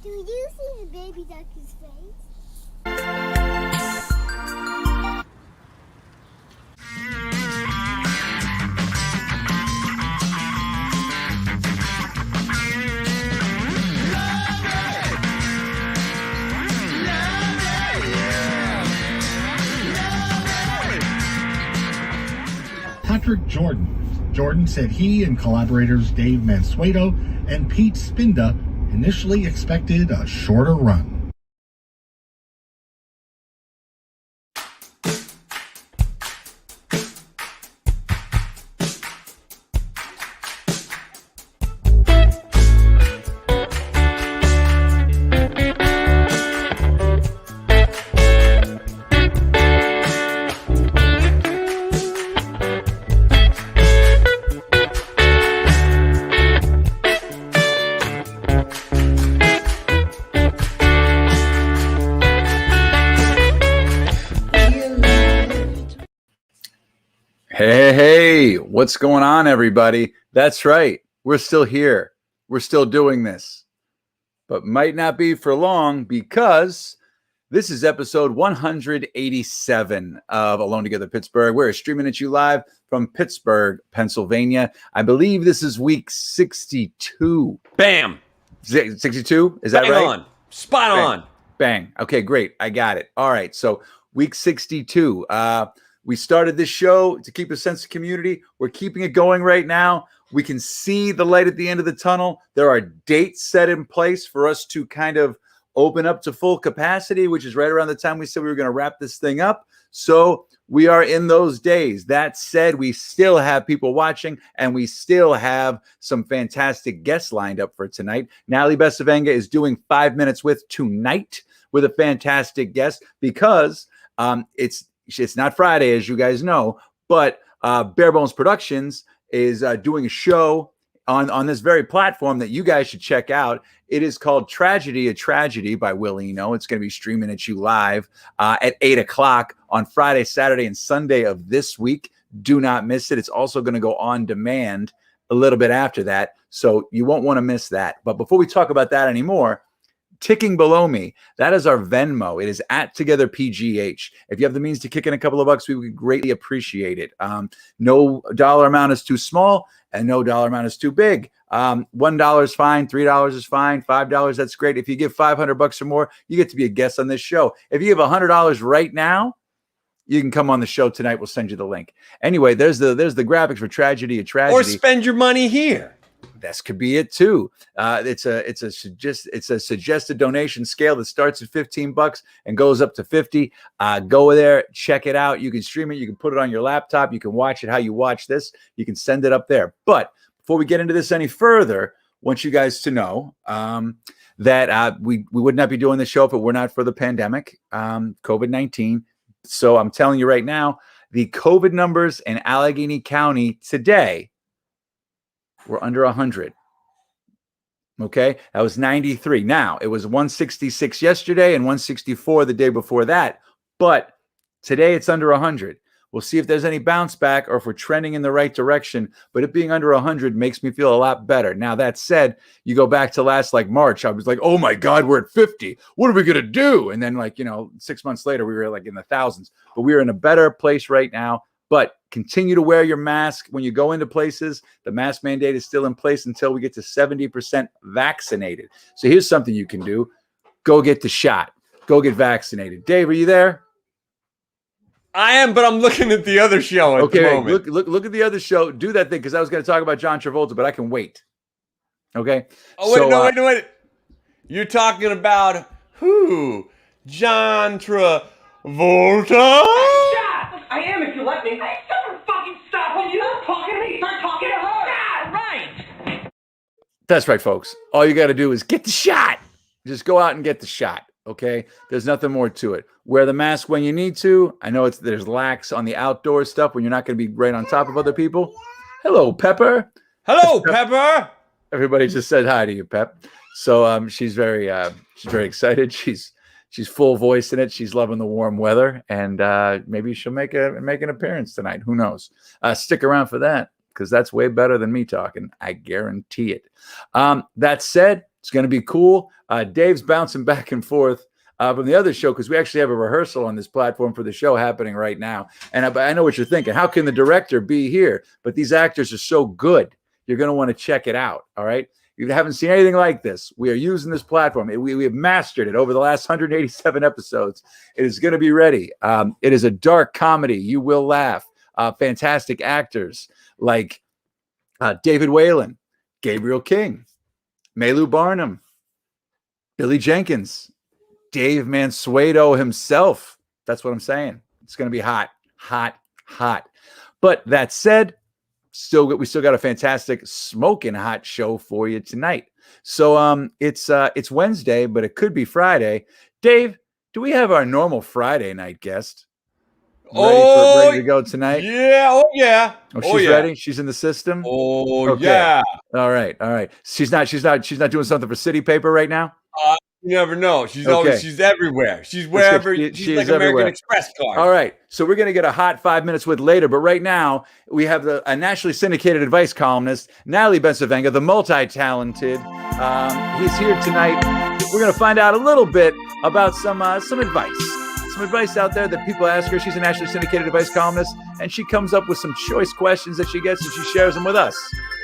Do you see the baby duck's face? Patrick Jordan said he and collaborators Dave Mansueto and Pete Spinda initially expected a shorter run. Hey, what's going on, everybody? That's right. We're still here. We're still doing this, but might not be for long because this is episode 187 of Alone Together Pittsburgh. We're streaming at you live from Pittsburgh, Pennsylvania. I believe this is week 62. Bam. 62? Is that Bang right? on. Spot on. Bang. Okay, great. I got it. All right. So week 62. We started this show to keep a sense of community. We're keeping it going right now. We can see the light at the end of the tunnel. There are dates set in place for us to kind of open up to full capacity, which is right around the time we said we were going to wrap this thing up. So we are in those days. That said, we still have people watching, and we still have some fantastic guests lined up for tonight. Natalie Bencivenga is doing 5 minutes with tonight with a fantastic guest because it's not Friday, as you guys know, but Bare Bones Productions is doing a show on this very platform that you guys should check out. It is called Tragedy, a Tragedy by Will Eno. It's going to be streaming at you live at 8 o'clock on Friday, Saturday, and Sunday of this week. Do not miss it. It's also going to go on demand a little bit after that, so you won't want to miss that. But before we talk about that anymore, ticking below me, that is our Venmo. It is at Together PGH. If you have the means to kick in a couple of bucks, we would greatly appreciate it. No dollar amount is too small, and no dollar amount is too big. $1 is fine, $3 is fine, $5, that's great. If you give 500 bucks or more, you get to be a guest on this show. If you give $100 right now, you can come on the show tonight. We'll send you the link. Anyway, there's the graphics for Tragedy, a Tragedy. Or spend your money here. This could be it too. It's a suggested donation scale that starts at $15 and goes up to 50. Go there, check it out. You can stream it. You can put it on your laptop. You can watch it how you watch this. You can send it up there. But before we get into this any further, I want you guys to know that we would not be doing the show if it were not for the pandemic, COVID-19. So I'm telling you right now, the COVID numbers in Allegheny County today were under 100. Okay, that was 93. Now, it was 166 yesterday and 164 the day before that. But today it's under 100. We'll see if there's any bounce back or if we're trending in the right direction. But it being under 100 makes me feel a lot better. Now, that said, you go back to last March, I was like, oh my God, we're at 50. What are we going to do? And then 6 months later, we were in the thousands. But we're in a better place right now. But continue to wear your mask when you go into places. The mask mandate is still in place until we get to 70% vaccinated. So here's something you can do. Go get the shot. Go get vaccinated. Dave, are you there? I am, but I'm looking at the other show at the moment. Look at the other show. Do that thing, because I was going to talk about John Travolta, but I can wait. Okay? Oh, wait, wait. You're talking about who? John Travolta? I am, if you let me. Hey, fucking stop! Will you not talking to me? Start talking to her! Yeah, right! That's right, folks. All you got to do is get the shot. Just go out and get the shot, okay? There's nothing more to it. Wear the mask when you need to. I know there's lax on the outdoor stuff when you're not going to be right on top of other people. Hello, Pepper. Hello, Pepper. Everybody just said hi to you, Pep. So she's very excited. She's full voice in it. She's loving the warm weather, and maybe she'll make an appearance tonight. Who knows? Stick around for that, because that's way better than me talking. I guarantee it. That said, it's going to be cool. Dave's bouncing back and forth from the other show, because we actually have a rehearsal on this platform for the show happening right now. And I know what you're thinking. How can the director be here? But these actors are so good. You're going to want to check it out. All right. If you haven't seen anything like this, we are using this platform. We have mastered it over the last 187 episodes. It is going to be ready. It is a dark comedy. You will laugh. Fantastic actors like David Whalen, Gabriel King, Maylou Barnum, Billy Jenkins, Dave Mansueto himself. That's what I'm saying. It's going to be hot, hot, hot. But that said, we still got a fantastic smoking hot show for you tonight. So it's Wednesday, but it could be Friday. Dave, do we have our normal Friday night guest ready to go tonight? Yeah. Oh yeah. She's ready. She's in the system. Oh okay. Yeah. All right. She's not doing something for City Paper right now. You never know. She's Okay. always, she's everywhere. She's Let's go. wherever. She She's is like American everywhere. Express card. All right. So we're going to get a hot 5 minutes with later. But right now, we have a nationally syndicated advice columnist, Natalie Bencivenga, the multi-talented. He's here tonight. We're going to find out a little bit about some advice. Some advice out there that people ask her. She's a nationally syndicated advice columnist, and she comes up with some choice questions that she gets, and she shares them with us.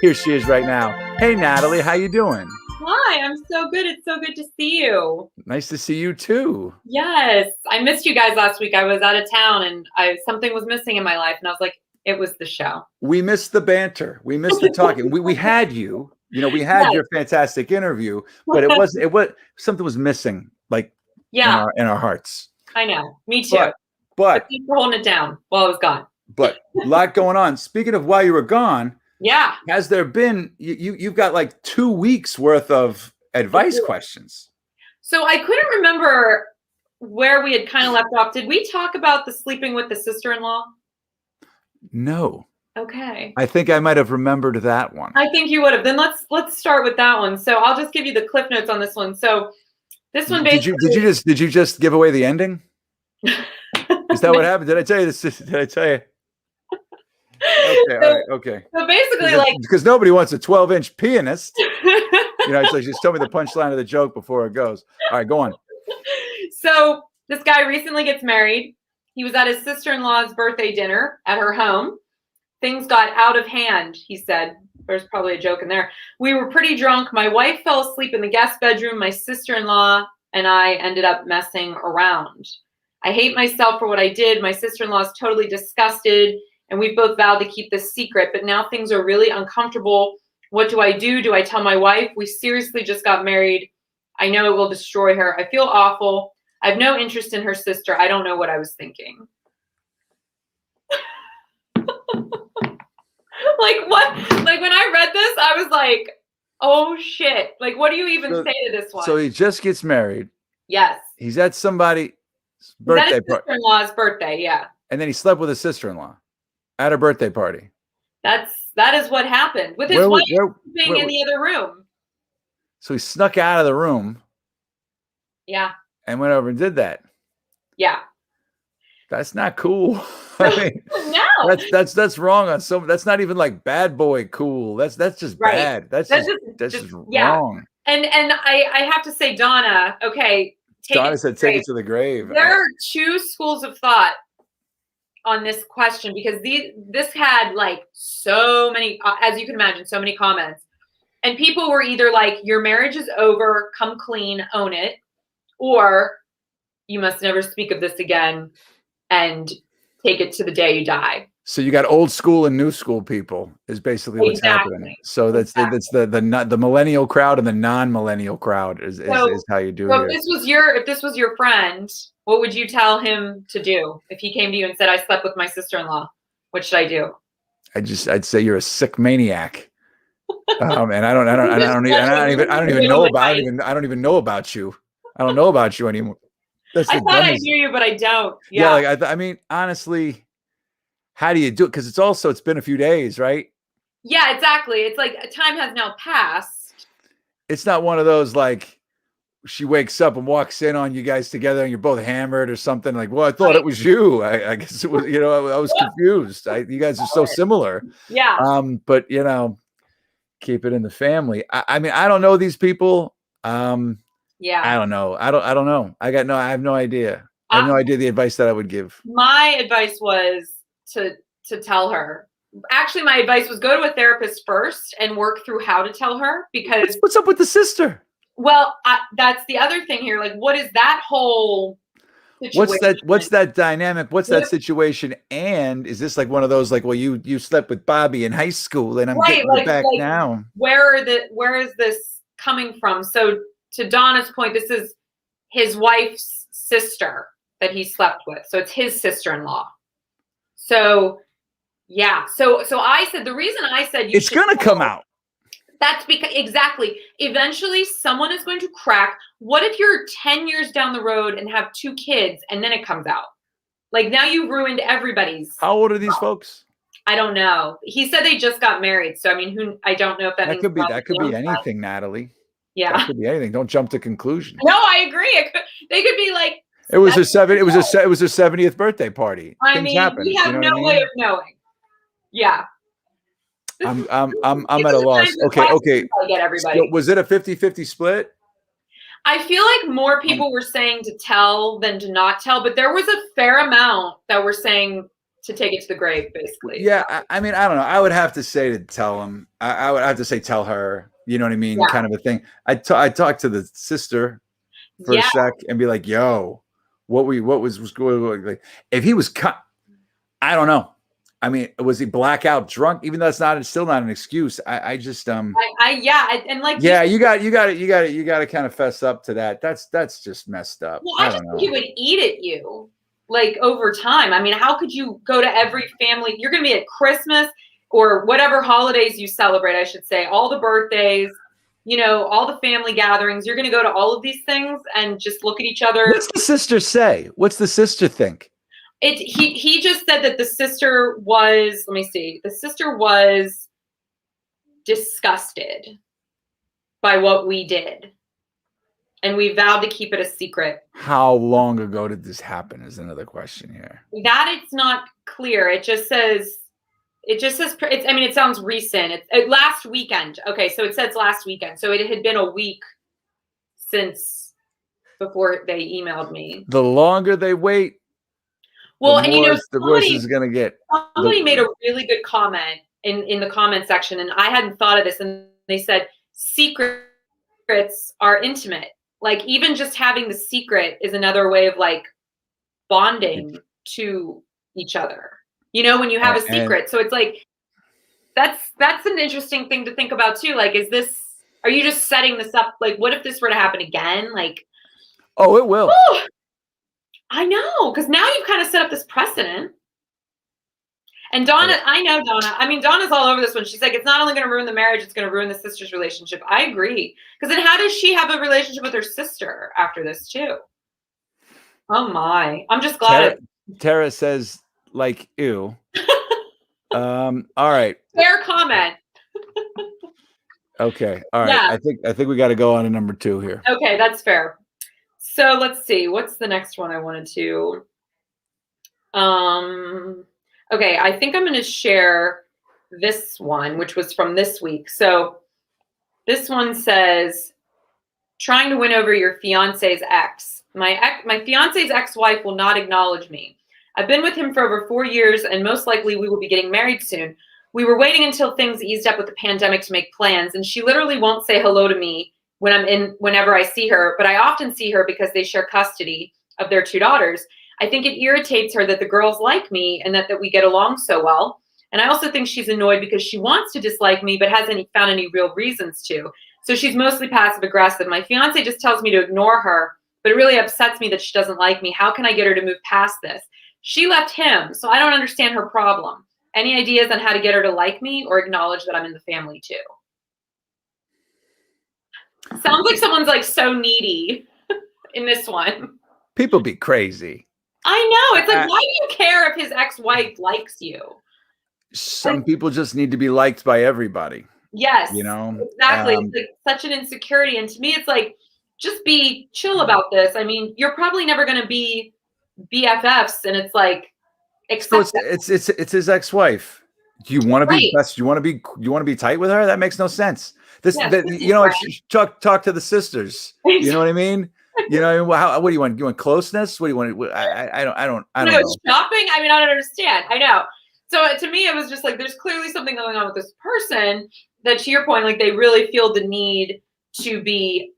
Here she is right now. Hey, Natalie, how you doing? Hi, I'm so good. It's so good to see you. Nice to see you too. Yes, I missed you guys last week. I was out of town, and something was missing in my life, and I was like, it was the show. We missed the banter. We missed the talking. We had you. You know, we had your fantastic interview, but it was something was missing, like in our hearts. I know. Me too. But thanks for holding it down while I was gone. But a lot going on. Speaking of while you were gone, has there been you've got like 2 weeks worth of advice questions? So I couldn't remember where we had kind of left off. Did we talk about the sleeping with the sister-in-law? No. Okay. I think I might have remembered that one. I think you would have. Then let's start with that one. So I'll just give you the cliff notes on this one. So this one basically did you just give away the ending? Is that what happened? Did I tell you this? Did I tell you? Okay, all right, okay. So basically, because nobody wants a 12-inch pianist. You know, so just tell me the punchline of the joke before it goes. All right, go on. So this guy recently gets married. He was at his sister-in-law's birthday dinner at her home. Things got out of hand, he said. There's probably a joke in there. We were pretty drunk. My wife fell asleep in the guest bedroom. My sister-in-law and I ended up messing around. I hate myself for what I did. My sister-in-law is totally disgusted, and we both vowed to keep this secret, but now things are really uncomfortable. What do I do? Do I tell my wife? We seriously just got married. I know it will destroy her. I feel awful. I have no interest in her sister. I don't know what I was thinking. Like what? Like when I read this, I was like, oh shit. Like, what do you even say to this one? So he just gets married. Yes. He's at somebody's birthday party. Sister-in-law's birthday, yeah. And then he slept with his sister-in-law at her birthday party. That is what happened with his wife being in the other room. So he snuck out of the room. Yeah. And went over and did that. Yeah. That's not cool. I mean, no. That's wrong on some. That's not even like bad boy cool. That's just bad. That's just wrong. And I have to say, Donna. Okay. Donna said, "Take it to the grave." There are two schools of thought on this question because this had like so many, as you can imagine, so many comments, and people were either like, "Your marriage is over. Come clean. Own it," or "You must never speak of this again," and take it to the day you die. So you got old school and new school people is basically what's happening. So that's the millennial crowd and the non-millennial crowd is how you do it. So if this was your friend, what would you tell him to do if he came to you and said, "I slept with my sister-in-law"? What should I do? I'd say you're a sick maniac. And I don't even know about you. I don't know about you anymore. I thought I knew you, but I don't. Yeah, like I mean, honestly, how do you do it? Because it's been a few days, right? Yeah, exactly. It's like time has now passed. It's not one of those like she wakes up and walks in on you guys together and you're both hammered or something. Like, well, I thought it was you. I guess it was. You know, I was confused. You guys are so similar. Yeah. But you know, keep it in the family. I mean, I don't know these people. Yeah. I don't know. I don't know. I have no idea. I have no idea the advice that I would give. My advice was to tell her. Actually, my advice was go to a therapist first and work through how to tell her because what's up with the sister? Well, that's the other thing here. Like, what is that whole situation? What's that dynamic? What's that situation? And is this like one of those like, well, you slept with Bobby in high school and I'm getting you back now? Where is this coming from? So to Donna's point, this is his wife's sister that he slept with. So it's his sister-in-law. So yeah. So I said, the reason I said it's going to come out. That's because exactly. Eventually someone is going to crack. What if you're 10 years down the road and have 2 kids and then it comes out? Like now you've ruined everybody's. How old are these folks? I don't know. He said they just got married. So I mean, I don't know if that means that could be anything, Natalie. Yeah. That could be anything. Don't jump to conclusions. No, I agree. They could be like. It was her 70th birthday party. I Things mean, happen. we have you know no what I mean? way of knowing. Yeah. I'm These at are a the loss. kinds of Okay. questions I get everybody. So was it a 50-50 split? I feel like more people were saying to tell than to not tell, but there was a fair amount that were saying to take it to the grave, basically. Yeah, I mean, I don't know. I would have to say to tell him. I would have to say tell her. You know what I mean? Yeah. Kind of a thing. I talked to the sister for a sec and be like, "Yo, what was going on?" Like, if he was cut, I don't know. I mean, was he blackout drunk? Even though that's still not an excuse. I just and like you got to kind of fess up to that. That's just messed up. Well, I just think it would eat at you, like over time. I mean, how could you go to every family? You're going to be at Christmas or whatever holidays you celebrate, I should say, all the birthdays, all the family gatherings. You're going to go to all of these things and just look at each other. What's the sister say? What's the sister think? He just said that the sister was, let me see, the sister was disgusted by what we did. And we vowed to keep it a secret. How long ago did this happen is another question here. That it's not clear. It sounds recent. It's last weekend. Okay, so it says last weekend. So it had been a week since before they emailed me. The longer they wait, well, the worse it's gonna get. Somebody made a really good comment in the comment section, and I hadn't thought of this. And they said secrets are intimate. Like even just having the secret is another way of like bonding to each other. When you have a secret. So it's like that's an interesting thing to think about too. Like, are you just setting this up? Like, what if this were to happen again? Like, oh, it will. Whew, I know, because now you've kind of set up this precedent. And Donna, I know Donna. I mean, Donna's all over this one. She's like, it's not only going to ruin the marriage, it's going to ruin the sister's relationship. I agree. Because then how does she have a relationship with her sister after this too? Oh my. I'm just glad. Tara says, like, ew. All right. Fair comment. Okay. All right. Yeah. I think we got to go on to number 2 here. Okay, that's fair. So let's see. What's the next one I wanted to? Okay, I think I'm going to share this one, which was from this week. So this one says, trying to win over your fiance's ex. My fiance's ex-wife will not acknowledge me. I've been with him for over 4 years, and most likely we will be getting married soon. We were waiting until things eased up with the pandemic to make plans, and she literally won't say hello to me whenever I see her, but I often see her because they share custody of their 2 daughters. I think it irritates her that the girls like me and that we get along so well. And I also think she's annoyed because she wants to dislike me, but hasn't found any real reasons to. So she's mostly passive aggressive. My fiance just tells me to ignore her, but it really upsets me that she doesn't like me. How can I get her to move past this? She left him, so I don't understand her problem. Any ideas on how to get her to like me or acknowledge that I'm in the family too? Sounds like someone's like so needy in this one. People be crazy. I know. It's like, why do you care if his ex-wife likes you? Some people just need to be liked by everybody. Yes. Exactly. It's like such an insecurity. And to me, it's like, just be chill about this. I mean, you're probably never going to be BFFs, and it's like, so it's his ex-wife. Do you want to be best? Do you want to be tight with her? That makes no sense. Talk to the sisters. You know what I mean? What do you want? You want closeness? What do you want? I don't know. Shopping? I mean, I don't understand. I know. So to me, it was just like, there's clearly something going on with this person that, to your point, like they really feel the need to be,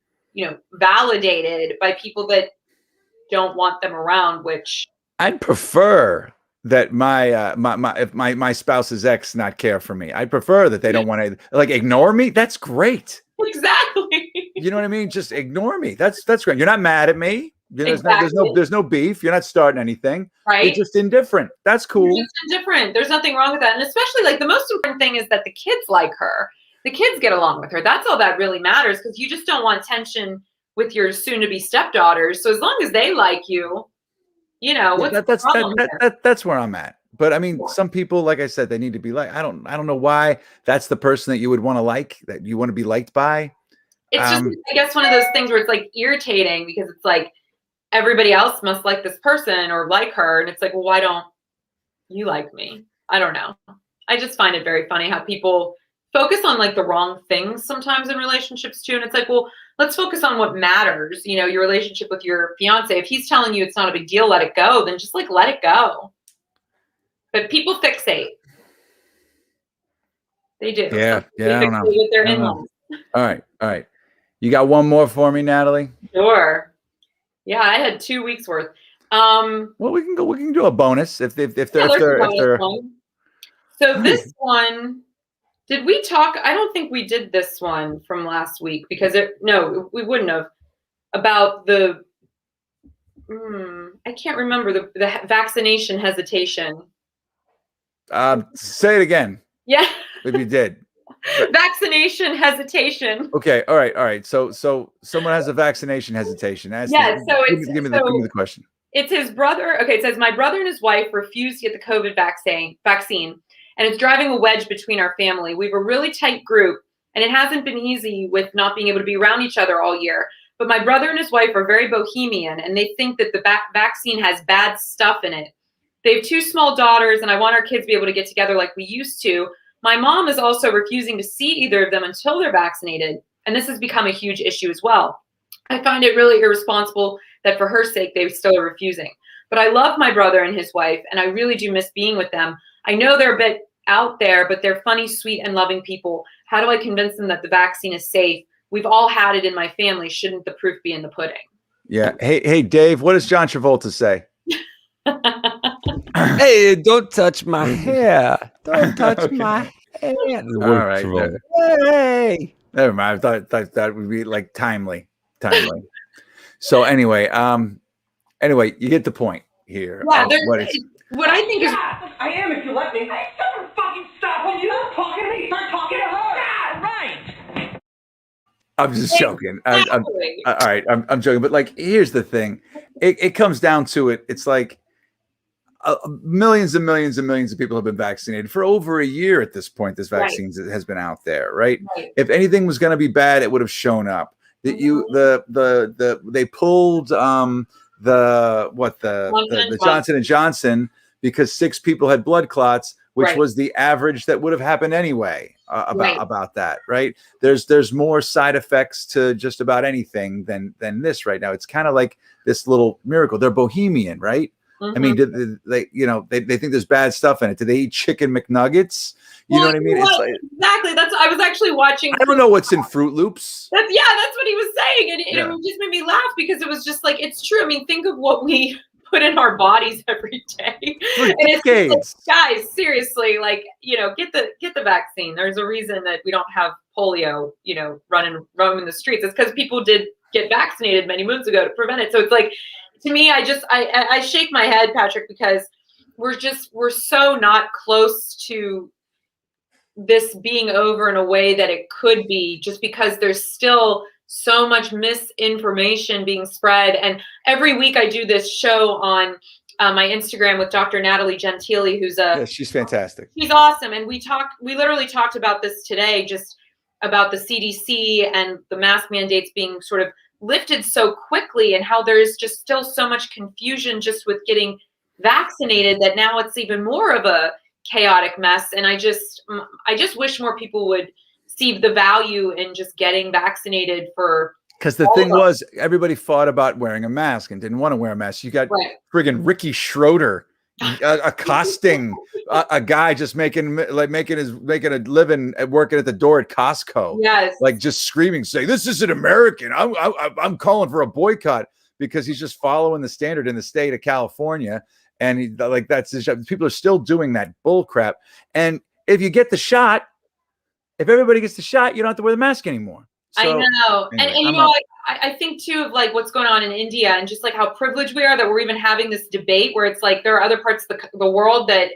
validated by people that don't want them around, which I'd prefer that my spouse's ex not care for me. I prefer that they don't want to like ignore me. That's great. Exactly. You know what I mean? Just ignore me. That's great. You're not mad at me. There's no beef. You're not starting anything. Right. You're just indifferent. That's cool. You're just indifferent. There's nothing wrong with that. And especially like the most important thing is that the kids like her. The kids get along with her. That's all that really matters, because you just don't want tension with your soon-to-be stepdaughters. So as long as they like you, that's where I'm at. But I mean, some people, like I said, they need to be like, I don't know why that's the person that you would want to like, that you want to be liked by. It's just, I guess, one of those things where it's like irritating because it's like everybody else must like this person or like her. And it's like, well, why don't you like me? I don't know. I just find it very funny how people focus on like the wrong things sometimes in relationships too. And it's like, well, let's focus on what matters. You know, your relationship with your fiance. If he's telling you it's not a big deal, let it go, then just like let it go. But people fixate. They do. Yeah. They Yeah. I don't know. fixate with their I don't know. in-laws. All right. All right. You got one more for me, Natalie? Sure. Yeah, I had 2 weeks worth. Well, we can go. We can do a bonus if they're. So this one, did we talk? I don't think we did this one from last week because we wouldn't have about the. I can't remember the vaccination hesitation. Say it again. Yeah. If you did. Vaccination hesitation. Okay. All right. All right. So someone has a vaccination hesitation. So it's give me the question. It's his brother. Okay. It says my brother and his wife refused to get the COVID vaccine, and it's driving a wedge between our family. We have a really tight group, and it hasn't been easy with not being able to be around each other all year. But my brother and his wife are very bohemian, and they think that the vaccine has bad stuff in it. They have 2 small daughters, and I want our kids to be able to get together like we used to. My mom is also refusing to see either of them until they're vaccinated, and this has become a huge issue as well. I find it really irresponsible that for her sake, they still are refusing. But I love my brother and his wife, and I really do miss being with them. I know they're a bit out there, but they're funny, sweet, and loving people. How do I convince them that the vaccine is safe? We've all had it in my family. Shouldn't the proof be in the pudding? Yeah. Hey, Dave, what does John Travolta say? Hey, don't touch my hair. Don't touch my hair. All right. Hey. Never mind. I thought that would be like timely. So anyway, you get the point here. Yeah, what I think is. Yeah, I am if you let me. Hey, shut the fucking stop. When you start talking to me, start talking to her. Yeah, right. I'm just joking. All right, I'm joking. But like, here's the thing. It comes down to it. It's like millions and millions and millions of people have been vaccinated for over a year at this point. This vaccine has been out there, right? If anything was going to be bad, it would have shown up. That they pulled the Johnson and Johnson because 6 people had blood clots, which was the average that would have happened anyway. About that, right? There's more side effects to just about anything than this right now. It's kind of like this little miracle. They're bohemian, right? I mean, they think there's bad stuff in it. Do they eat chicken McNuggets? You know what I mean? It's like, exactly. I was actually watching. I don't know what's in Fruit Loops. That's what he was saying, and it just made me laugh because it was just like it's true. I mean, think of what we put in our bodies every day. And it's like, guys, seriously, like get the vaccine. There's a reason that we don't have polio, roaming the streets. It's because people did get vaccinated many moons ago to prevent it. So it's like. To me, I shake my head, Patrick, because we're so not close to this being over in a way that it could be, just because there's still so much misinformation being spread. And every week I do this show on my Instagram with Dr. Natalie Bencivenga, who's she's fantastic. She's awesome. And we literally talked about this today, just about the CDC and the mask mandates being sort of lifted so quickly and how there's just still so much confusion just with getting vaccinated that now it's even more of a chaotic mess. And I just wish more people would see the value in just getting vaccinated because the thing was everybody fought about wearing a mask and didn't want to wear a mask. You got friggin' Ricky Schroeder accosting a guy just making a living at working at the door at Costco. Yes. Like just screaming, saying, "This isn't American. I'm calling for a boycott," because he's just following the standard in the state of California. And that's his job. People are still doing that bull crap. And if you get the shot, if everybody gets the shot, you don't have to wear the mask anymore. So, I know. Anyway, and I think too of like what's going on in India and just like how privileged we are that we're even having this debate where it's like there are other parts of the world that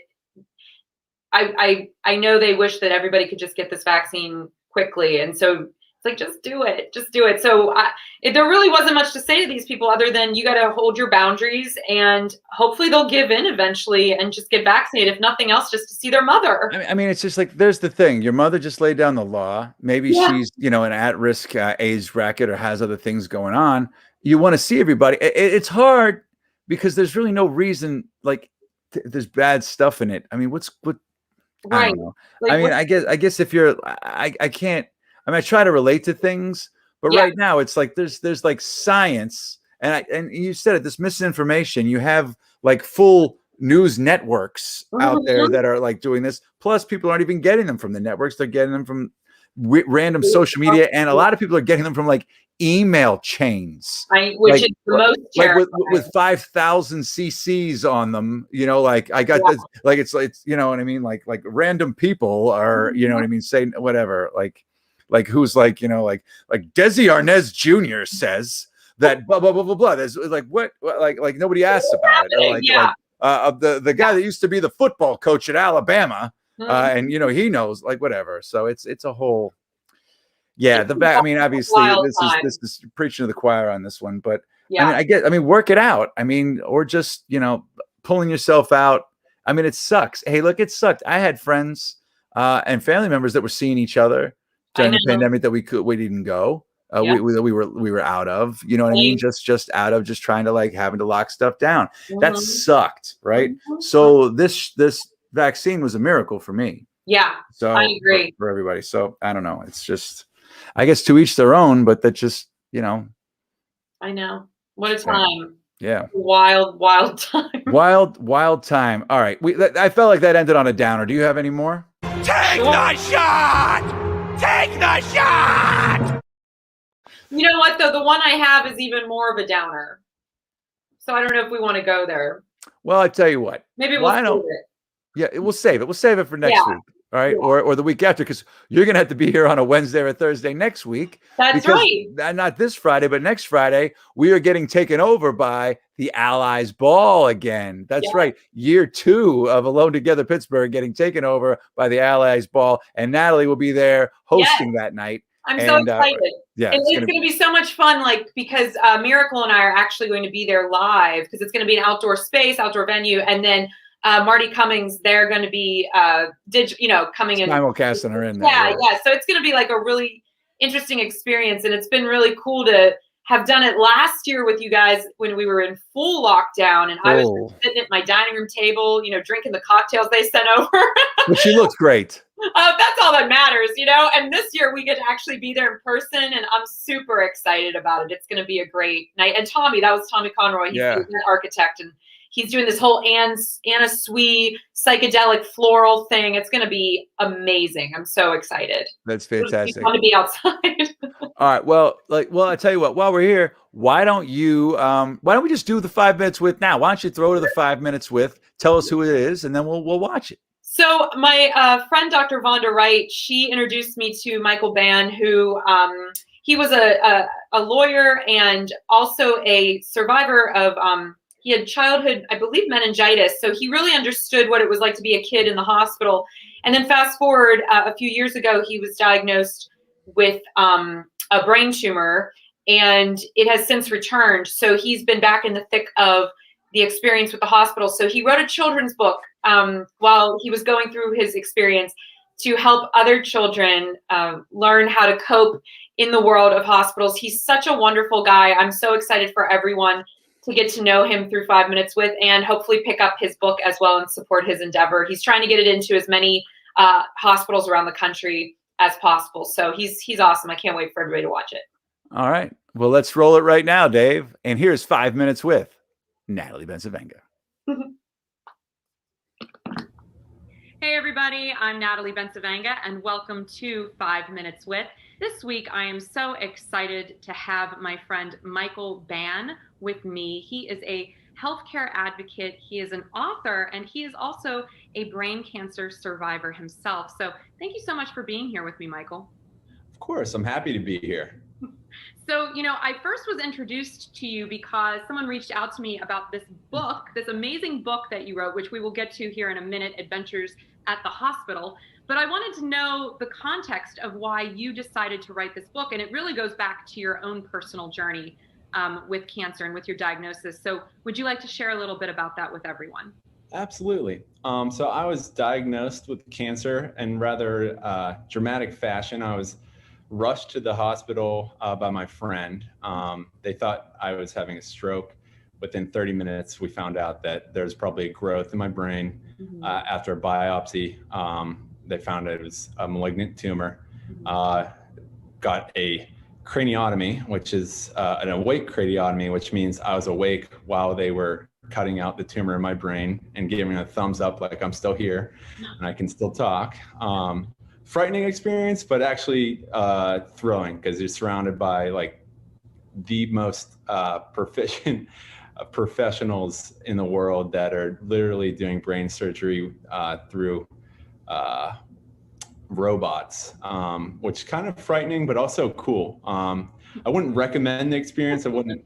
I know they wish that everybody could just get this vaccine quickly. And so It's like, just do it. Just do it. So there really wasn't much to say to these people other than you got to hold your boundaries, and hopefully they'll give in eventually and just get vaccinated, if nothing else, just to see their mother. I mean, it's just like, there's the thing. Your mother just laid down the law. Maybe she's, you know, an at-risk age bracket or has other things going on. You want to see everybody. It's hard because there's really no reason, like, there's bad stuff in it. I mean, what? I don't know. Like, I mean, I guess if you're, I can't. I mean, I try to relate to things, but right now it's like there's like science, and you said it. This misinformation. You have like full news networks out there that are like doing this. Plus, people aren't even getting them from the networks. They're getting them from random social media, and a lot of people are getting them from like email chains, which like, is the most terrifying. like with 5,000 cc's on them. You know, like I got this, like it's you know what I mean, like random people are, you know what I mean, saying whatever, like who's like, you know, like Desi Arnaz Jr. says that blah blah blah blah blah. There's like what like nobody asks about it. Or like the guy that used to be the football coach at Alabama, and you know he knows, like whatever. So it's a whole I mean, obviously this is preaching to the choir on this one, but I mean work it out. I mean, or just, you know, pulling yourself out. I mean, it sucks. Hey, look, it sucked. I had friends and family members that were seeing each other during the pandemic that we didn't go. We were out of, you know what I mean? Just out of just trying to like having to lock stuff down. That sucked, right? So this vaccine was a miracle for me. Yeah. So I agree for everybody. So I don't know. It's just, I guess to each their own, but that just, you know. I know. What a time. Yeah. Wild time. Wild time. All right. I felt like that ended on a downer. Do you have any more? Take the shot! Take the shot! You know what, though? The one I have is even more of a downer. So I don't know if we want to go there. Well, I tell you what. Maybe we'll save it. Yeah, we'll save it. We'll save it for next week. All right. Or the week after, because you're going to have to be here on a Wednesday or Thursday next week. That's right. Not this Friday, but next Friday, we are getting taken over by the Allies Ball again. That's right. Year 2 of Alone Together Pittsburgh getting taken over by the Allies Ball. And Natalie will be there hosting that night. I'm so excited. It's going to be so much fun, like, because Miracle and I are actually going to be there live, because it's going to be an outdoor space, outdoor venue. And then Marty Cummings, they're going to be coming in. Simulcasting her in there. Yeah. So it's going to be like a really interesting experience. And it's been really cool to have done it last year with you guys when we were in full lockdown. And I was sitting at my dining room table, you know, drinking the cocktails they sent over. But she looks great. That's all that matters, you know. And this year we get to actually be there in person, and I'm super excited about it. It's going to be a great night. And Tommy, that was Tommy Conroy. He's an architect, and he's doing this whole Anna Sui psychedelic floral thing. It's going to be amazing. I'm so excited. That's fantastic. I want to be outside. All right. Well, I tell you what, while we're here, why don't we just do the 5 minutes with now? Why don't you throw to the 5 minutes with, tell us who it is, and then we'll watch it. So my friend, Dr. Vonda Wright, she introduced me to Michael Bann, who he was a lawyer and also a survivor of he had childhood, I believe, meningitis. So he really understood what it was like to be a kid in the hospital. And then fast forward a few years ago, he was diagnosed with a brain tumor, and it has since returned. So he's been back in the thick of the experience with the hospital. So he wrote a children's book while he was going through his experience to help other children learn how to cope in the world of hospitals. He's such a wonderful guy. I'm so excited for everyone to get to know him through 5 minutes with, and hopefully pick up his book as well and support his endeavor. He's trying to get it into as many hospitals around the country as possible. So he's awesome. I can't wait for everybody to watch it. All right. Well, let's roll it right now, Dave. And here's 5 minutes with Natalie Bencivenga. Hey everybody, I'm Natalie Bencivenga, and welcome to 5 Minutes With. This week I am so excited to have my friend Michael Bann with me. He is a healthcare advocate, he is an author, and he is also a brain cancer survivor himself. So thank you so much for being here with me, Michael. Of course, I'm happy to be here. So, I first was introduced to you because someone reached out to me about this book, this amazing book that you wrote, which we will get to here in a minute, Adventures at the Hospital. But I wanted to know the context of why you decided to write this book. And it really goes back to your own personal journey with cancer and with your diagnosis. So would you like to share a little bit about that with everyone? Absolutely. So I was diagnosed with cancer in rather dramatic fashion. I was rushed to the hospital by my friend. They thought I was having a stroke. Within 30 minutes, we found out that there's probably a growth in my brain. After a biopsy, they found it was a malignant tumor. Got a craniotomy, which is an awake craniotomy, which means I was awake while they were cutting out the tumor in my brain and giving a thumbs up like I'm still here and I can still talk. Frightening experience, but actually thrilling, because you're surrounded by like the most proficient professionals in the world that are literally doing brain surgery through robots, which is kind of frightening, but also cool. I wouldn't recommend the experience. I wouldn't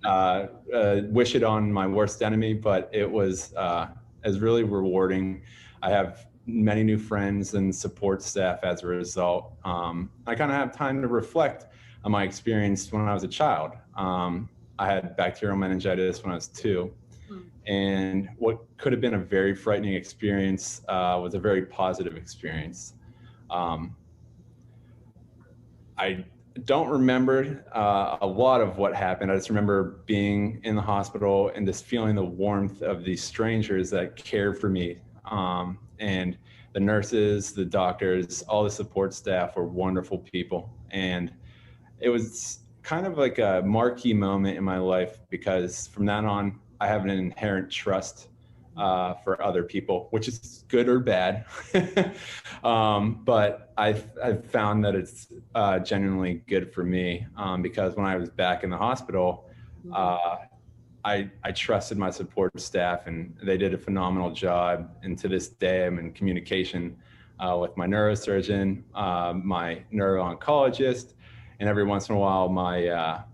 wish it on my worst enemy, but it was really rewarding. I have many new friends and support staff as a result. I kind of have time to reflect on my experience when I was a child. I had bacterial meningitis when I was 2. And what could have been a very frightening experience was a very positive experience. I don't remember a lot of what happened. I just remember being in the hospital and just feeling the warmth of these strangers that cared for me. And the nurses, the doctors, all the support staff were wonderful people. And it was kind of like a marquee moment in my life, because from that on, I have an inherent trust for other people, which is good or bad. But I've found that it's genuinely good for me, because when I was back in the hospital, I trusted my support staff, and they did a phenomenal job. And to this day, I'm in communication with my neurosurgeon, my neuro-oncologist, and every once in a while, my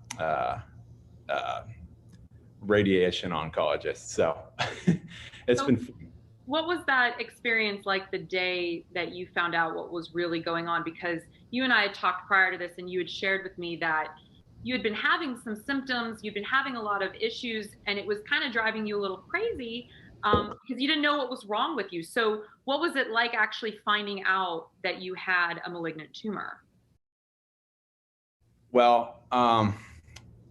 radiation oncologist. So it's been fun. What was that experience like the day that you found out what was really going on? Because you and I had talked prior to this, and you had shared with me that you had been having some symptoms, you'd been having a lot of issues, and it was kind of driving you a little crazy because you didn't know what was wrong with you. So what was it like actually finding out that you had a malignant tumor? Well,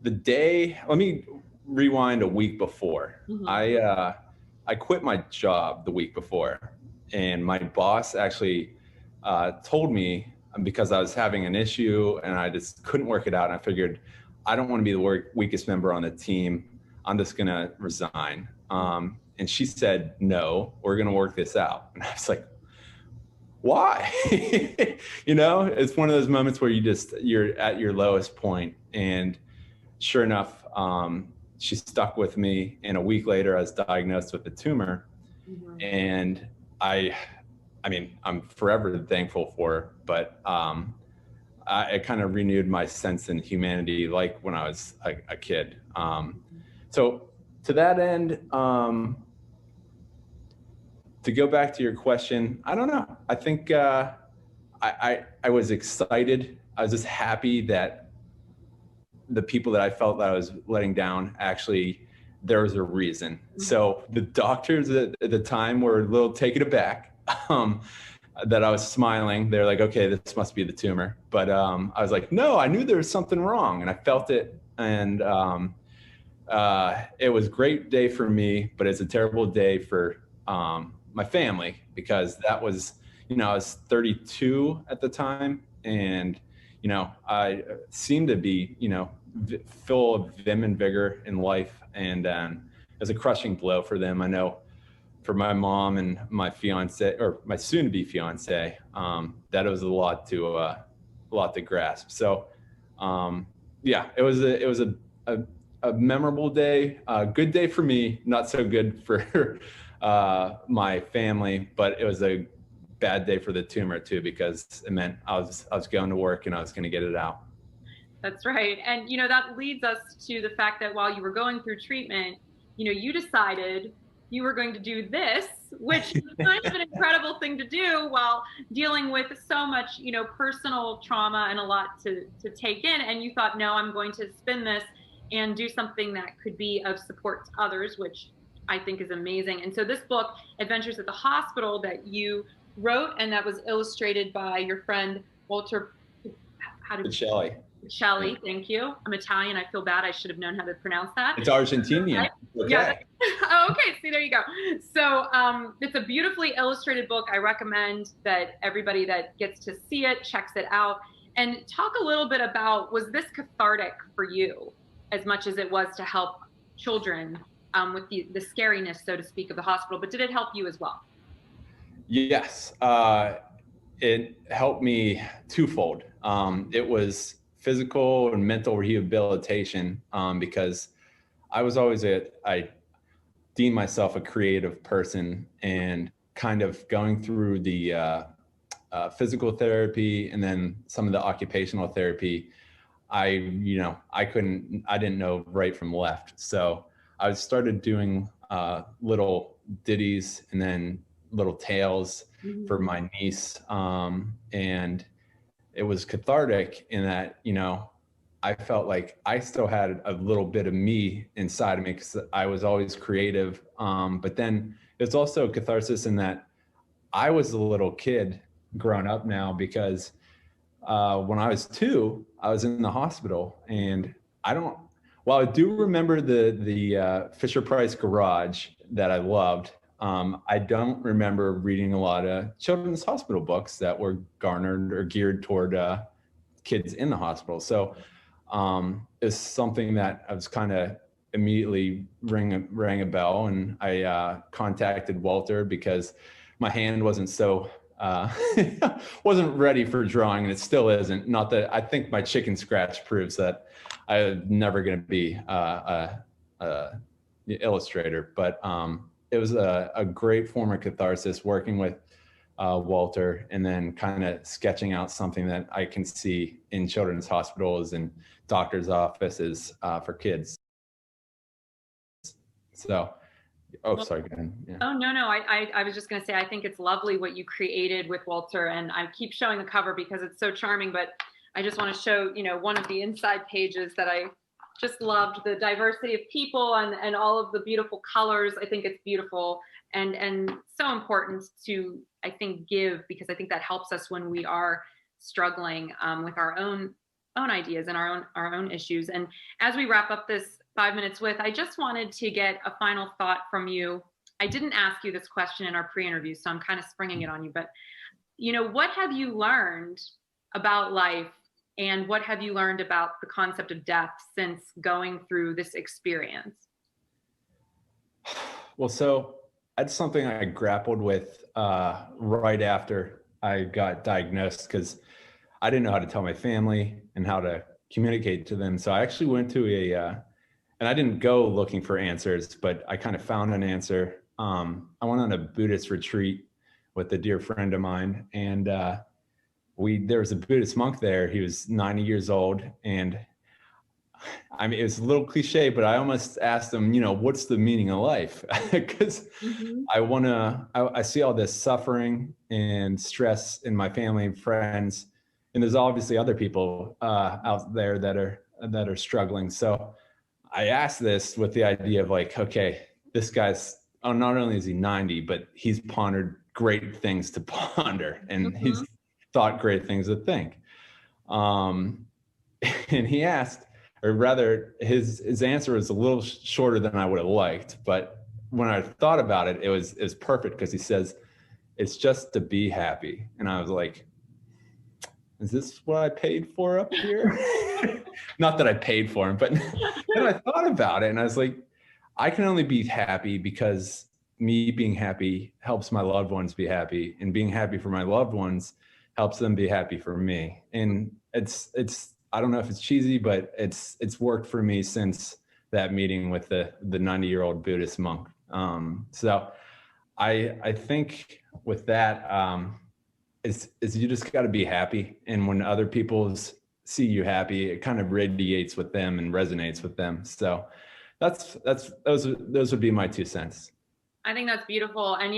the day, let me rewind a week before. I quit my job the week before, and my boss actually told me, because I was having an issue and I just couldn't work it out, and I figured I don't want to be the weakest member on the team. I'm just going to resign. And she said, no, we're going to work this out. And I was like, why? It's one of those moments where you're at your lowest point. And sure enough, she stuck with me. And a week later, I was diagnosed with a tumor. And I mean, I'm forever thankful for her, but it kind of renewed my sense in humanity, like when I was a kid. So to that end, to go back to your question, I don't know. I think I was excited. I was just happy that the people that I felt that I was letting down, actually, there was a reason. So the doctors at the time were a little taken aback that I was smiling. They're like, okay, this must be the tumor. But I was like, no, I knew there was something wrong, and I felt it. And it was a great day for me, but it's a terrible day for my family, because that was, I was 32 at the time, and I seemed to be, full of vim and vigor in life, and it was a crushing blow for them. I know for my mom and my fiance, or my soon-to-be fiance, that it was a lot to grasp. So, yeah, it was a memorable day, a good day for me, not so good for my family, but it was a bad day for the tumor too, because it meant I was going to work and I was going to get it out. That's right. And, you know, that leads us to the fact that while you were going through treatment, you know, you decided you were going to do this, which is kind of an incredible thing to do while dealing with so much, you know, personal trauma and a lot to take in. And you thought, no, I'm going to spin this and do something that could be of support to others, which I think is amazing. And so this book, Adventures at the Hospital, that you wrote and that was illustrated by your friend Walter, Shelley. Shelley, thank you. I'm Italian. I feel bad. I should have known how to pronounce that. It's Argentinian. Okay. Yeah. Oh, okay. See, there you go. So it's a beautifully illustrated book. I recommend that everybody that gets to see it checks it out. And talk a little bit about, was this cathartic for you as much as it was to help children with the scariness, so to speak, of the hospital, but did it help you as well? Yes. It helped me twofold. It was physical and mental rehabilitation because I was always I deemed myself a creative person, and kind of going through the physical therapy and then some of the occupational therapy, I didn't know right from left. So I started doing little ditties and then little tales for my niece. And it was cathartic in that, you know, I felt like I still had a little bit of me inside of me because I was always creative. But then it's also catharsis in that I was a little kid grown up now, because when I was 2, I was in the hospital, and while I do remember the Fisher-Price garage that I loved, I don't remember reading a lot of children's hospital books that were garnered or geared toward kids in the hospital. So it's something that I was kind of immediately rang a bell, and I contacted Walter because my hand wasn't wasn't ready for drawing, and it still isn't. Not that I think my chicken scratch proves that I'm never going to be a illustrator, but it was a great form of catharsis working with Walter, and then kind of sketching out something that I can see in children's hospitals and doctors' offices for kids. So, sorry, go ahead. Yeah. Oh, no. I was just going to say, I think it's lovely what you created with Walter, and I keep showing the cover because it's so charming, but I just want to show, you know, one of the inside pages that I just loved, the diversity of people and all of the beautiful colors. I think it's beautiful and so important to, I think, give, because I think that helps us when we are struggling with our own ideas and our own issues. And as we wrap up this 5 minutes with, I just wanted to get a final thought from you. I didn't ask you this question in our pre-interview, so I'm kind of springing it on you, but, you know, what have you learned about life, and what have you learned about the concept of death since going through this experience? Well, so that's something I grappled with right after I got diagnosed, because I didn't know how to tell my family and how to communicate to them. So I actually went to and I didn't go looking for answers, but I kind of found an answer. I went on a Buddhist retreat with a dear friend of mine, and there was a Buddhist monk there. He was 90 years old, and I mean, it was a little cliche, but I almost asked him, you know, what's the meaning of life? Because I see all this suffering and stress in my family and friends, and there's obviously other people out there that are struggling. So I asked this with the idea of like, okay, this guy's, not only is he 90, but he's pondered great things to ponder, and he's thought great things to think. And he asked, or rather his answer was a little shorter than I would have liked, but when I thought about it, it was perfect, because he says, it's just to be happy. And I was like, is this what I paid for up here? Not that I paid for him, but then I thought about it, and I was like, I can only be happy because me being happy helps my loved ones be happy, and being happy for my loved ones helps them be happy for me. And it's I don't know if it's cheesy, but it's worked for me since that meeting with the 90-year-old Buddhist monk. So I think with that, is you just got to be happy. And when other people's see you happy, it kind of radiates with them and resonates with them. So those would be my 2 cents. I think that's beautiful. And,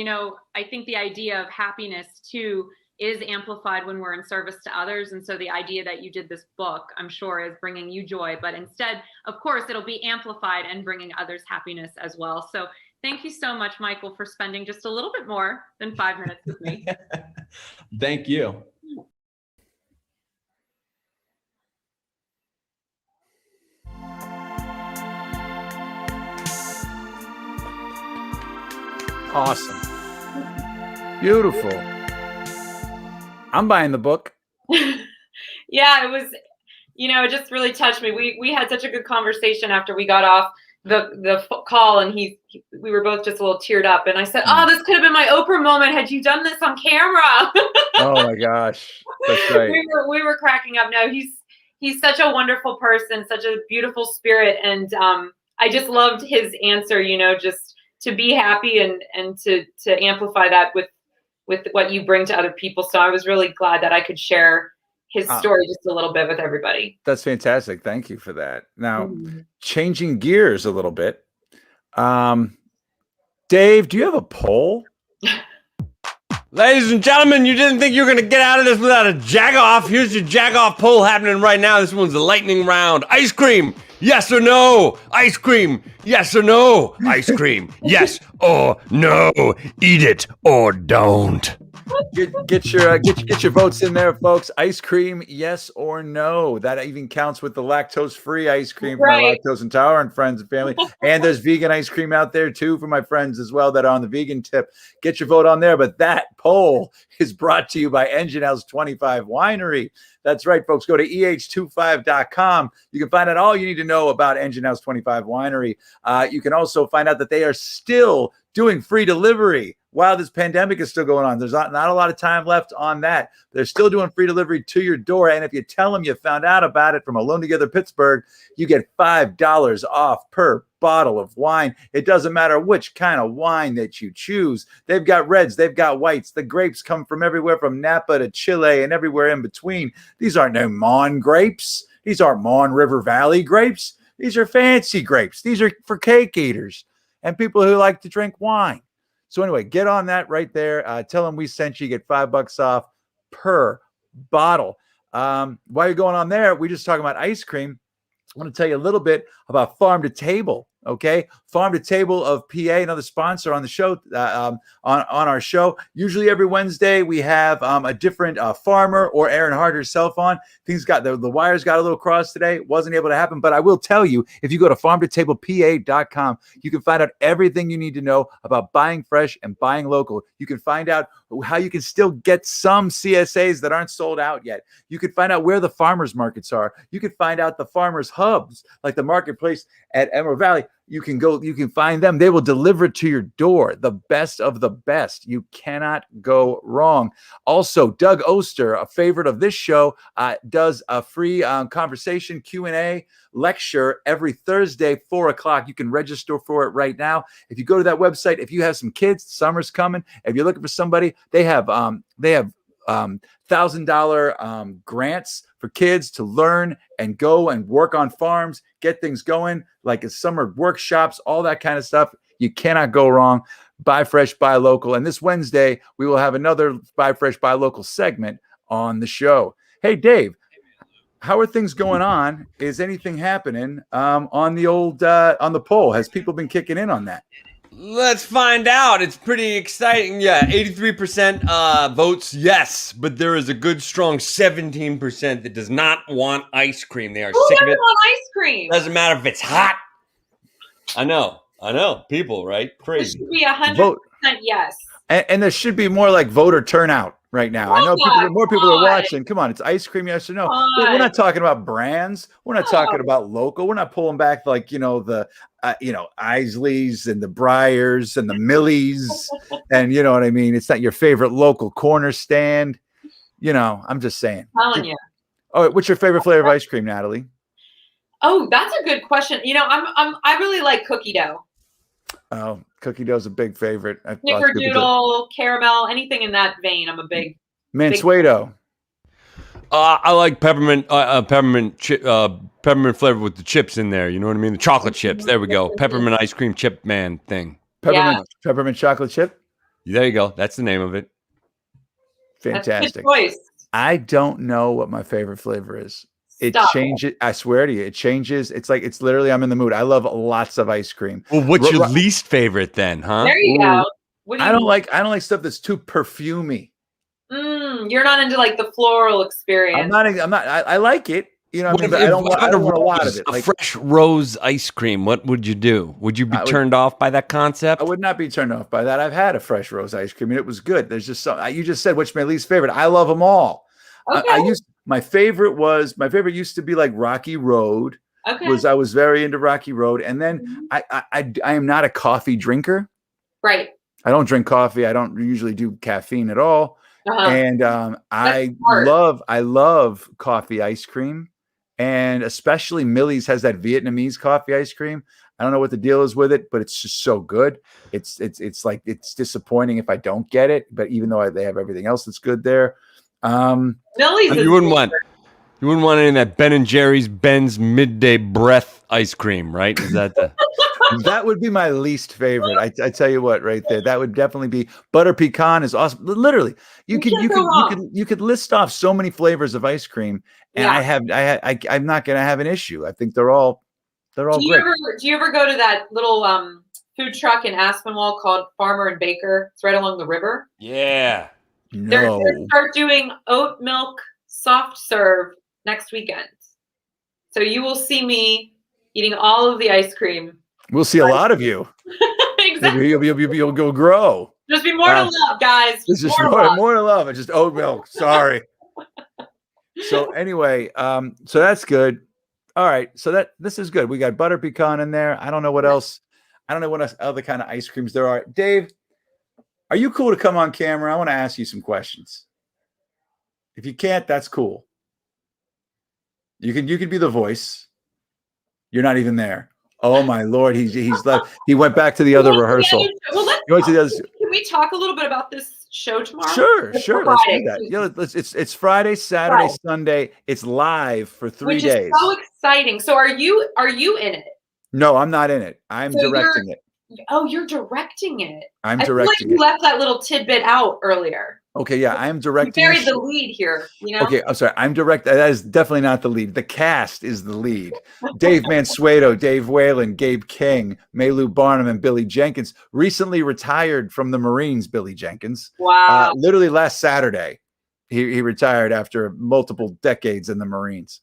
I think the idea of happiness too is amplified when we're in service to others. And so the idea that you did this book, I'm sure, is bringing you joy, but instead, of course, it'll be amplified and bringing others happiness as well. So thank you so much, Michael, for spending just a little bit more than 5 minutes with me. Thank you. Awesome. Beautiful. I'm buying the book. Yeah, it was, it just really touched me. We had such a good conversation after we got off the call, and we were both just a little teared up. And I said, "Oh, this could have been my Oprah moment had you done this on camera." Oh my gosh, that's right. We were cracking up. No, he's such a wonderful person, such a beautiful spirit, and I just loved his answer. Just to be happy and to amplify that with what you bring to other people. So I was really glad that I could share his story just a little bit with everybody. That's fantastic. Thank you for that. Now, changing gears a little bit. Dave, do you have a poll? Ladies and gentlemen, you didn't think you were going to get out of this without a jag-off. Here's your jag-off poll happening right now. This one's a lightning round. Ice cream, yes or no? Ice cream, yes or no? Ice cream, yes or no? Eat it or don't. Get your votes in there, folks. Ice cream, yes or no? That even counts with the lactose-free ice cream for my lactose intolerant friends and family. And there's vegan ice cream out there too for my friends as well that are on the vegan tip. Get your vote on there. But that poll is brought to you by Engine House 25 Winery. That's right, folks. Go to eh25.com. You can find out all you need to know about Engine House 25 Winery. You can also find out that they are still doing free delivery while this pandemic is still going on. There's not a lot of time left on that. They're still doing free delivery to your door. And if you tell them you found out about it from Alone Together Pittsburgh, you get $5 off per bottle of wine. It doesn't matter which kind of wine that you choose. They've got reds, they've got whites. The grapes come from everywhere from Napa to Chile and everywhere in between. These aren't no Mon grapes. These aren't Mon River Valley grapes. These are fancy grapes. These are for cake eaters and people who like to drink wine. So anyway, get on that right there. Tell them we sent you. Get $5 off per bottle. While you're going on there, we just talking about ice cream. I want to tell you a little bit about Farm to Table. Okay, Farm to Table of PA, another sponsor on the show, on our show. Usually every Wednesday we have a different farmer or Erin Hart herself on. Things got the wires got a little crossed today. Wasn't able to happen, but I will tell you, if you go to farmtotablepa.com, you can find out everything you need to know about buying fresh and buying local. You can find out how you can still get some CSAs that aren't sold out yet. You can find out where the farmers markets are. You can find out the farmers hubs, like the marketplace at Emerald Valley. You can find them. They will deliver it to your door. The best of the best. You cannot go wrong. Also, Doug Oster, a favorite of this show, does a free conversation Q&A lecture every Thursday, 4 o'clock. You can register for it right now. If you go to that website, if you have some kids, summer's coming. If you're looking for somebody, they have $1,000 grants for kids to learn and go and work on farms, get things going, like summer workshops, all that kind of stuff. You cannot go wrong. Buy fresh, buy local. And this Wednesday, we will have another Buy Fresh, Buy Local segment on the show. Hey, Dave, how are things going on? Is anything happening on the old on the poll? Has people been kicking in on that? Let's find out. It's pretty exciting. Yeah, 83% votes yes, but there is a good strong 17% that does not want ice cream. They are sick of it. Want ice cream? Doesn't matter if it's hot. I know. People, right? It Crazy. should be 100% yes. And there should be more like voter turnout right now. I know more people are watching. Come on, it's ice cream, yes or no. We're not talking about brands. We're not talking about local. We're not pulling back like the Isleys and the Briars and the Millies, and you know what I mean. It's not your favorite local corner stand. I'm just saying. I'm telling you. All right, what's your favorite flavor of ice cream, Natalie? Oh, that's a good question. I really like cookie dough. Oh, cookie dough is a big favorite. Snickerdoodle, caramel, anything in that vein. I'm a big Mansueto. I like peppermint flavor with the chips in there. You know what I mean? The chocolate chips. There we go. Peppermint ice cream chip man thing. Peppermint chocolate chip. There you go. That's the name of it. Fantastic. That's a good choice. I don't know what my favorite flavor is. It Stop. changes. I swear to you, it changes. It's like it's literally I'm in the mood. I love lots of ice cream. Well, what's your least favorite then, huh? There you go. What do you I don't like stuff that's too perfumey. You're not into like the floral experience. I'm not. I like it. You know, what I mean, but I don't want a lot of it. Like fresh rose ice cream. What would you do? Would you be turned off by that concept? I would not be turned off by that. I've had a fresh rose ice cream and it was good. There's just some. You just said which my least favorite. I love them all. Okay. My favorite used to be like Rocky Road. Okay. I was very into Rocky Road, and then I am not a coffee drinker. Right. I don't drink coffee. I don't usually do caffeine at all. And I love coffee ice cream, and especially Millie's has that Vietnamese coffee ice cream. I don't know what the deal is with it, but it's just so good. It's like it's disappointing if I don't get it, but even though they have everything else that's good there. Millie's you wouldn't want any of that Ben and Jerry's Ben's midday breath ice cream, right? Is that the that would be my least favorite. I tell you what, right there, that would definitely be butter pecan is awesome. Literally, you could list off so many flavors of ice cream, and I'm not gonna have an issue. I think they're all great. Do you ever go to that little food truck in Aspinwall called Farmer and Baker? It's right along the river. Yeah. No. They're start doing oat milk soft serve next weekend. So you will see me eating all of the ice cream. We'll see a lot of you. Exactly. You'll go grow. Just be more to love, guys. It's just more to love. It's just oat milk. Sorry. So anyway, so that's good. All right. So this is good. We got butter pecan in there. I don't know what else. I don't know what else other kind of ice creams there are. Dave, are you cool to come on camera? I want to ask you some questions. If you can't, that's cool. You can be the voice. You're not even there. Oh my Lord, he's left. He went back to the other rehearsal. Can we talk a little bit about this show tomorrow? Sure. Let's do that. It's Friday, Saturday, Sunday. It's live for 3 days. Which is so exciting. So are you in it? No, I'm not in it. I'm directing it. Oh, you're directing it. I'm directing it. You left that little tidbit out earlier. Okay, yeah, I am directing. You buried the lead here, you know? Okay, I'm sorry. I'm directing. That is definitely not the lead. The cast is the lead. Dave Mansueto, Dave Whalen, Gabe King, Maylou Barnum, and Billy Jenkins. Recently retired from the Marines, Billy Jenkins. Wow. Literally last Saturday, he retired after multiple decades in the Marines.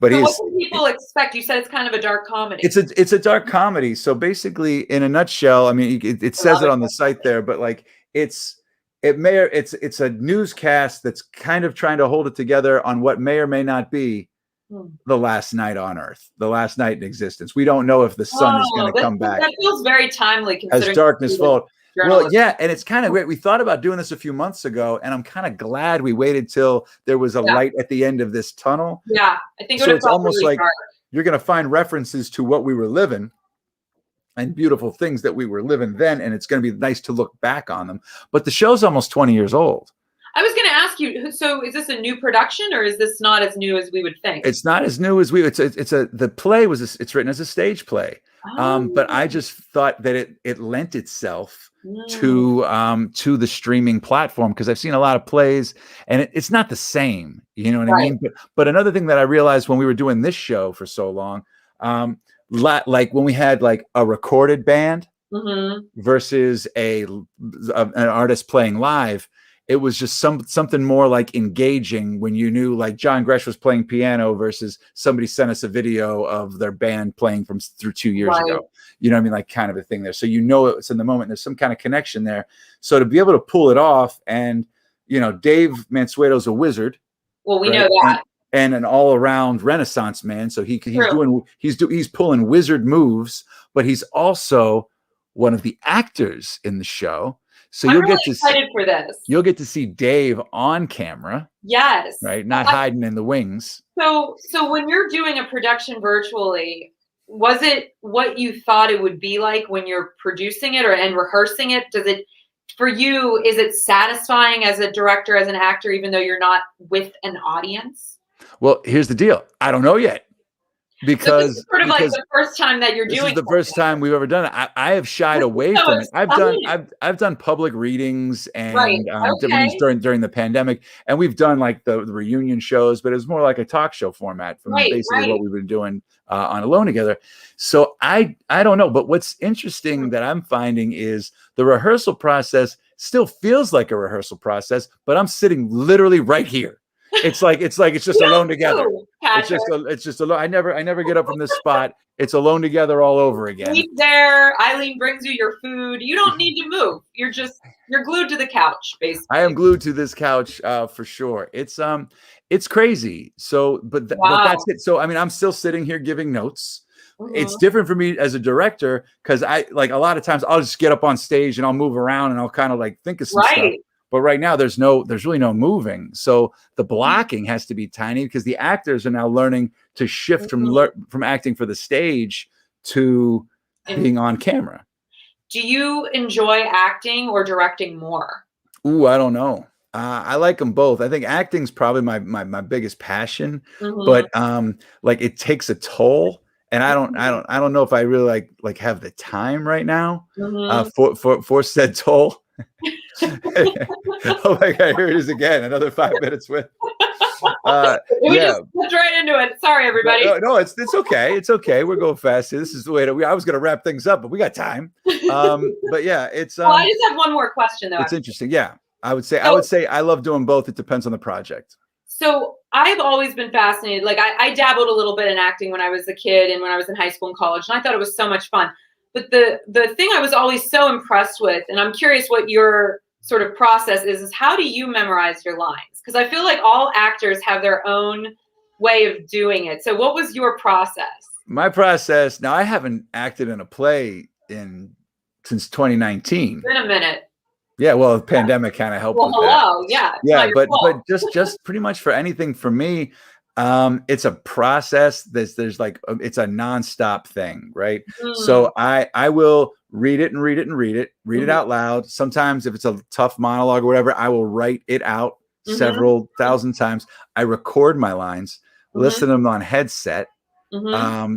But so what can people expect? You said it's kind of a dark comedy. It's a dark comedy. So basically, in a nutshell, I mean, it says it on the site there, but like it's a newscast that's kind of trying to hold it together on what may or may not be the last night on Earth, the last night in existence. We don't know if the sun is going to come back. That feels very timely considering as darkness falls. Well, yeah, and it's kind of great. We thought about doing this a few months ago, and I'm kind of glad we waited till there was a light at the end of this tunnel. Yeah, I think so it's almost like you're going to find references to what we were living and beautiful things that we were living then, and it's going to be nice to look back on them. But the show's almost 20 years old. I was going to ask you, so is this a new production, or is this not as new as we would think? It's not as new as the play it's written as a stage play. But I just thought that it lent itself to the streaming platform, because I've seen a lot of plays and it's not the same, you know what I mean? But another thing that I realized when we were doing this show for so long, like when we had like a recorded band versus an artist playing live, it was just something more like engaging when you knew like John Gresh was playing piano versus somebody sent us a video of their band playing through 2 years ago. You know what I mean? Like kind of a thing there. So you know it's in the moment. There's some kind of connection there. So to be able to pull it off, and you know, Dave Mansueto's a wizard. Well, we know that. And an all-around Renaissance man. So he's pulling wizard moves, but he's also one of the actors in the show. So I'm really excited for this. You'll get to see Dave on camera. Yes. Right. Not hiding in the wings. So when you're doing a production virtually, was it what you thought it would be like when you're producing it and rehearsing it? Does it for you, is it satisfying as a director, as an actor, even though you're not with an audience? Well, here's the deal. I don't know yet. So this is sort of like Because the first time that you're this doing is the first time we've ever done it. I have shied away so from it. exciting. I've done public readings and Right. readings Okay. during the pandemic, and we've done like the reunion shows, but it was more like a talk show format from Right, basically right. what we've been doing on Alone Together. So I don't know, but what's interesting that I'm finding is the rehearsal process still feels like a rehearsal process, but I'm sitting literally right here. It's just Alone Together. Patrick. It's just alone. I never get up from this spot. It's Alone Together all over again. Eat there. Eileen brings you your food. You don't need to move. You're glued to the couch, basically. I am glued to this couch for sure. It's crazy. So, but that's it. So, I mean, I'm still sitting here giving notes. It's different for me as a director because I like a lot of times I'll just get up on stage and I'll move around and I'll kind of like think of some stuff. But right now there's really no moving. So the blocking has to be tiny because the actors are now learning to shift from acting for the stage to being on camera. Do you enjoy acting or directing more? Ooh, I don't know. I like them both. I think acting's probably my biggest passion, but like it takes a toll. And I don't know if I really like have the time right now for said toll. Oh my God, here it is again. Another 5 minutes with. We just slipped right into it. Sorry, everybody. No, it's okay. It's okay. We're going fast here. This is the way I was going to wrap things up, but we got time. But yeah, it's. Well, I just have one more question though. It's interesting. Yeah, I would say I love doing both. It depends on the project. So I've always been fascinated. Like I dabbled a little bit in acting when I was a kid and when I was in high school and college, and I thought it was so much fun. But the thing I was always so impressed with, and I'm curious what your sort of process is how do you memorize your lines? Because I feel like all actors have their own way of doing it. So what was your process? My process, now I haven't acted in a play since 2019. It's been a minute. Yeah, well, the pandemic kind of helped. Well, hello, yeah. Yeah, but just pretty much for anything for me, it's a process. There's like it's a nonstop thing, right? So I will read it and read it and read it out loud. Sometimes if it's a tough monologue or whatever, I will write it out several thousand times. I record my lines, listen to them on headset.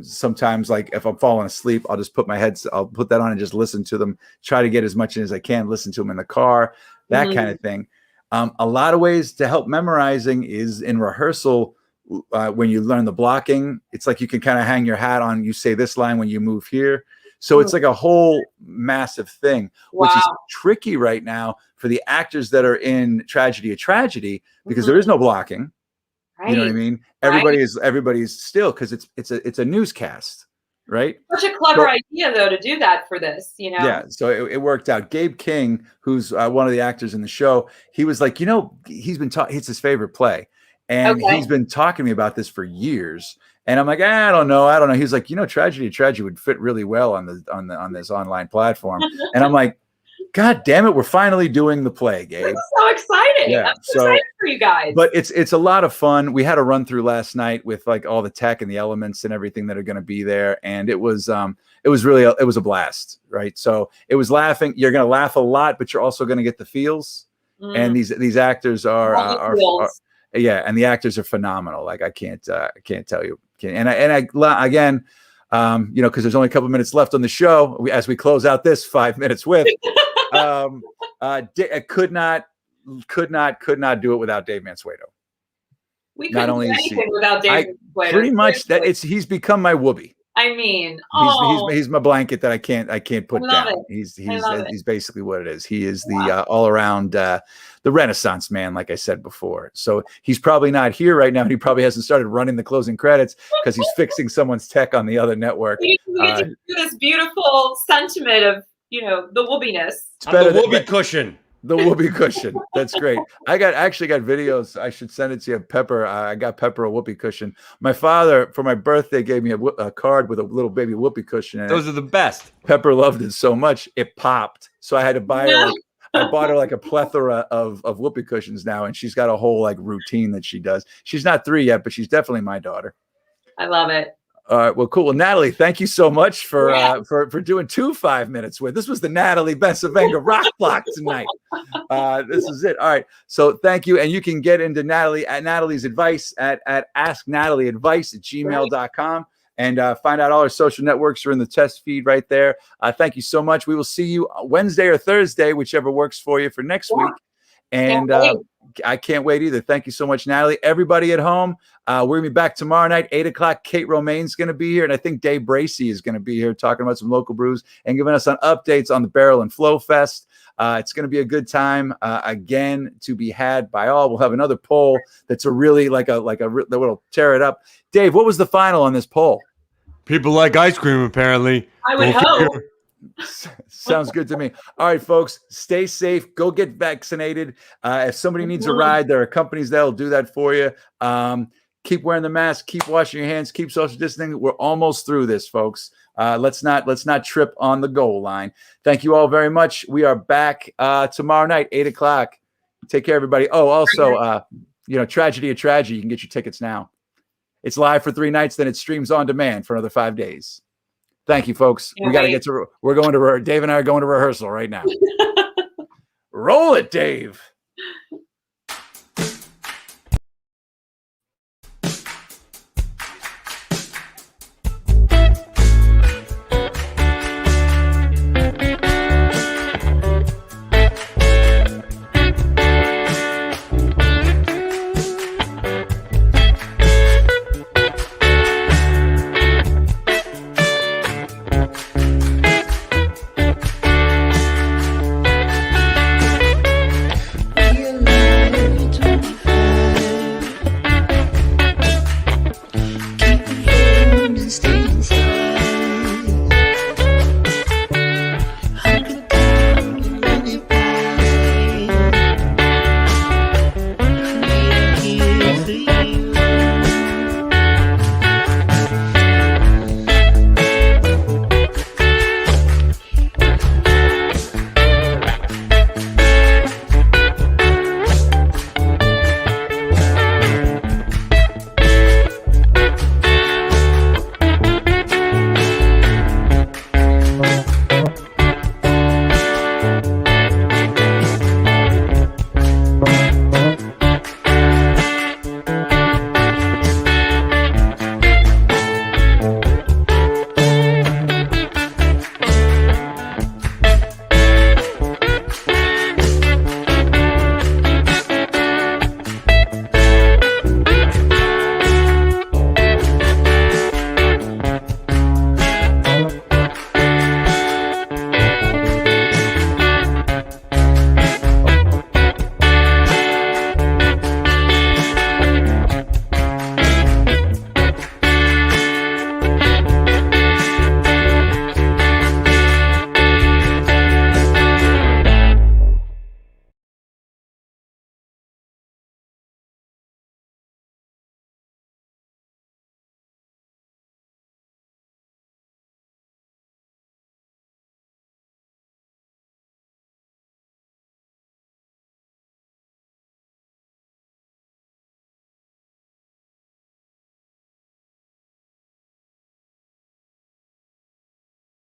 Sometimes like if I'm falling asleep, I'll just put that on and just listen to them, try to get as much in as I can, listen to them in the car, that kind of thing. A lot of ways to help memorizing is in rehearsal. When you learn the blocking, it's like you can kind of hang your hat on, you say this line when you move here. So it's like a whole massive thing, which is tricky right now for the actors that are in Tragedy of Tragedy, because there is no blocking. You know what I mean? Everybody's still, because it's a newscast, right? Such a clever idea though to do that for this, you know? Yeah, so it worked out. Gabe King, who's one of the actors in the show, he was like, he's been it's his favorite play. And he's been talking to me about this for years. And I'm like, I don't know. He's like, Tragedy of Tragedy would fit really well on this online platform. And I'm like, God damn it, we're finally doing the play, Gabe. This is so exciting. Yeah, I'm so excited for you guys. But it's a lot of fun. We had a run through last night with like all the tech and the elements and everything that are going to be there. And it was really a blast, right? So it was laughing. You're going to laugh a lot, but you're also going to get the feels. And these actors are and the actors are phenomenal. Like I can't tell you. And I again, because there's only a couple of minutes left on the show as we close out this 5 minutes with. I could not do it without Dave Mansueto. We couldn't do anything without Dave Mansueto. Pretty much he's become my whoopee. I mean, he's my blanket that I can't put down. He's basically what it is. He is the all around the Renaissance man, like I said before. So he's probably not here right now, and he probably hasn't started running the closing credits because he's fixing someone's tech on the other network. We get to do this beautiful sentiment of the whoopiness. The whoopee cushion. The whoopee cushion. That's great. I actually got videos. I should send it to you. Pepper. I got Pepper a whoopee cushion. My father, for my birthday, gave me a card with a little baby whoopee cushion in it. Those are the best. Pepper loved it so much it popped. So I had to buy her. I bought her like a plethora of whoopee cushions now, and she's got a whole like routine that she does. She's not 3 yet, but she's definitely my daughter. I love it. All right. Well, cool. Well, Natalie, thank you so much for doing 2 5 minutes with. This was the Natalie Bencivenga Rock Block tonight. This is it. All right. So thank you. And you can get into Natalie at Natalie's advice at asknatalieadvice@gmail.com and find out all our social networks are in the test feed right there. Thank you so much. We will see you Wednesday or Thursday, whichever works for you for next week. And I can't wait either. Thank you so much, Natalie. Everybody at home, we're going to be back tomorrow night, 8 o'clock. Kate Romaine's going to be here. And I think Dave Bracey is going to be here talking about some local brews and giving us some updates on the Barrel and Flow Fest. It's going to be a good time again to be had by all. We'll have another poll that's a really that will tear it up. Dave, what was the final on this poll? People like ice cream, apparently. I would hope. Sounds good to me. All right, folks, stay safe. Go get vaccinated. If somebody needs a ride, there are companies that'll do that for you. Keep wearing the mask. Keep washing your hands. Keep social distancing. We're almost through this, folks. Let's not trip on the goal line. Thank you all very much. We are back tomorrow night, 8 o'clock. Take care, everybody. Oh, also, Tragedy of Tragedy. You can get your tickets now. It's live for 3 nights, then it streams on demand for another 5 days. Thank you, folks. We got to get to. We're going to. Dave and I are going to rehearsal right now. Roll it, Dave.